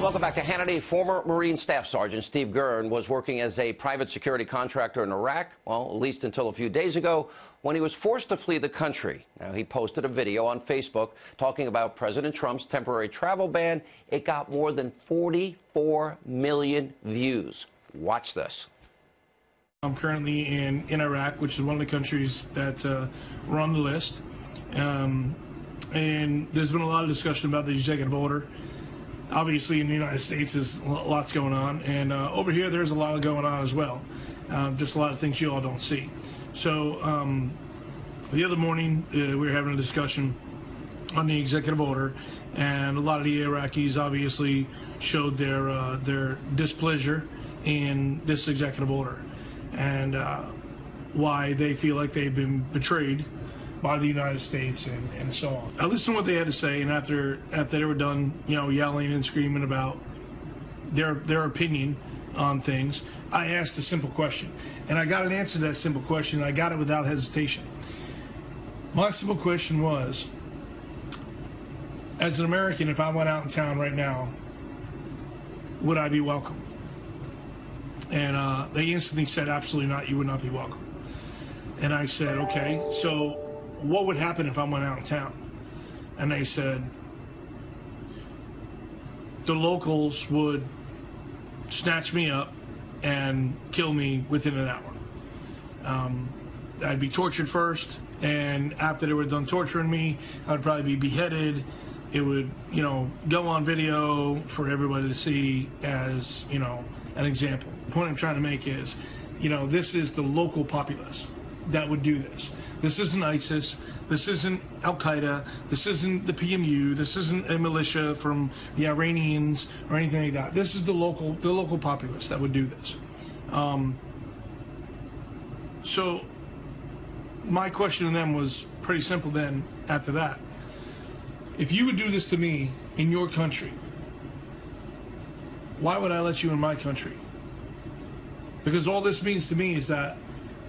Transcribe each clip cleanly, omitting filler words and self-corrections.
Welcome back to Hannity. Former Marine Staff Sergeant Steve Gurn was working as a private security contractor in Iraq, well, at least until a few days ago, when he was forced to flee the country. Now, he posted a video on Facebook talking about President Trump's temporary travel ban. It got more than 44 million views. Watch this. I'm currently in Iraq, which is one of the countries that were on the list. And there's been a lot of discussion about the executive order. Obviously, in the United States, there's lots going on, and over here, there's a lot going on as well. Just a lot of things you all don't see. So the other morning, we were having a discussion on the executive order, and a lot of the Iraqis obviously showed their displeasure in this executive order, and why they feel like they've been betrayed by the United States and so on. I listened to what they had to say, and after they were done, yelling and screaming about their opinion on things, I asked a simple question, and I got an answer to that simple question, and I got it without hesitation. My simple question was, as an American, if I went out in town right now, would I be welcome? And they instantly said, absolutely not, you would not be welcome. And I said, okay, so what would happen if I went out in town? And they said, the locals would snatch me up and kill me within an hour. I'd be tortured first, and after they were done torturing me, I would probably be beheaded. It would, go on video for everybody to see as, an example. The point I'm trying to make is, this is the local populace that would do this. This isn't ISIS. This isn't Al-Qaeda. This isn't the PMU. This isn't a militia from the Iranians or anything like that. This is the local populace that would do this. So my question to them was pretty simple then after that. If you would do this to me in your country, why would I let you in my country? Because all this means to me is that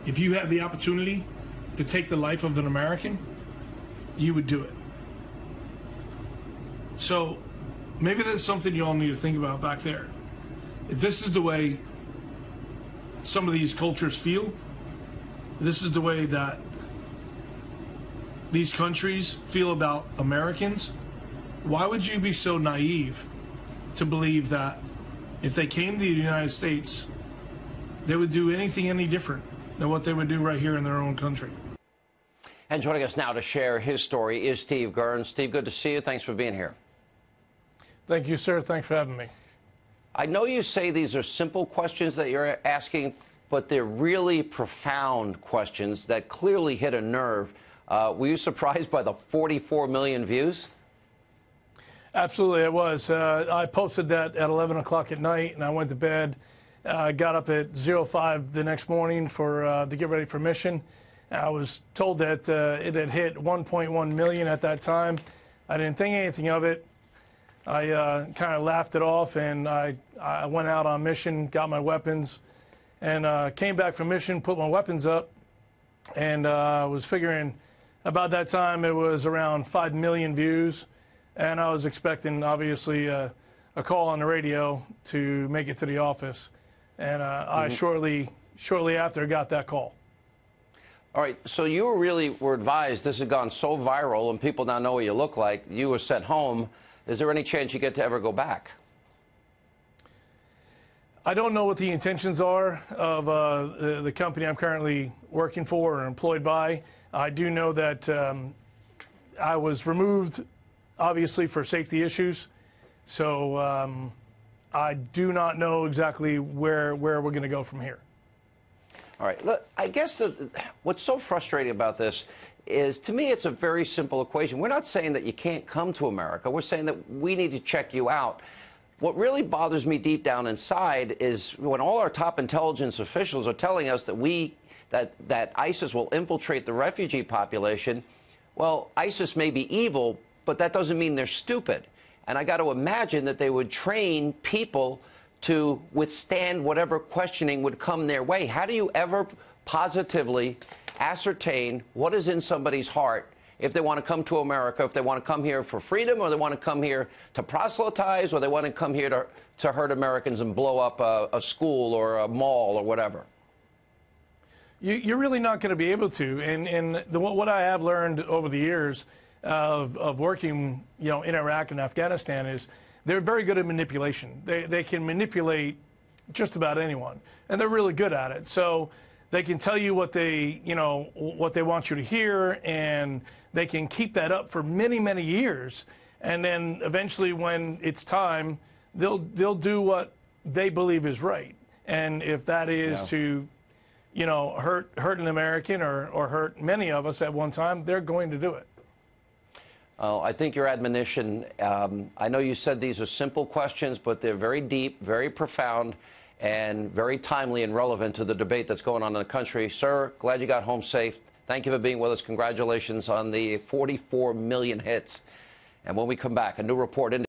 if you have the opportunity to take the life of an American, you would do it. So maybe that's something you all need to think about back there. If this is the way some of these cultures feel, this is the way that these countries feel about Americans, why would you be so naive to believe that if they came to the United States, they would do anything any different than what they would do right here in their own country? And joining us now to share his story is Steve Gurn. Steve, good to see you. Thanks for being here. Thank you, sir. Thanks for having me. I know you say these are simple questions that you're asking, but they're really profound questions that clearly hit a nerve. Were you surprised by the 44 million views? Absolutely, I was. I posted that at 11 o'clock at night, and I went to bed. I got up at 05 the next morning to get ready for mission. I was told that it had hit 1.1 million at that time. I didn't think anything of it. I kind of laughed it off, and I went out on mission, got my weapons, and came back from mission, put my weapons up, and was figuring about that time it was around 5 million views, and I was expecting, obviously, a call on the radio to make it to the office. And I shortly after got that call. All right, so you really were advised this had gone so viral and people now know what you look like. You were sent home. Is there any chance you get to ever go back? I don't know what the intentions are of the company I'm currently working for or employed by. I do know that I was removed, obviously, for safety issues. So I do not know exactly where we're going to go from here. All right. Look, I guess what's so frustrating about this is, to me, it's a very simple equation. We're not saying that you can't come to America. We're saying that we need to check you out. What really bothers me deep down inside is when all our top intelligence officials are telling us that ISIS will infiltrate the refugee population. Well, ISIS may be evil, but that doesn't mean they're stupid. And I got to imagine that they would train people to withstand whatever questioning would come their way. How do you ever positively ascertain what is in somebody's heart if they want to come to America, if they want to come here for freedom, or they want to come here to proselytize, or they want to come here to hurt Americans and blow up a school or a mall or whatever. You're really not going to be able to. And what I have learned over the years of working, in Iraq and Afghanistan is they're very good at manipulation. They can manipulate just about anyone, and they're really good at it. So they can tell you what they want you to hear, and they can keep that up for many, many years. And then eventually, when it's time, they'll do what they believe is right. And if that is to, hurt an American or hurt many of us at one time, they're going to do it. I think your admonition, I know you said these are simple questions, but they're very deep, very profound, and very timely and relevant to the debate that's going on in the country. Sir, glad you got home safe. Thank you for being with us. Congratulations on the 44 million hits. And when we come back, a new report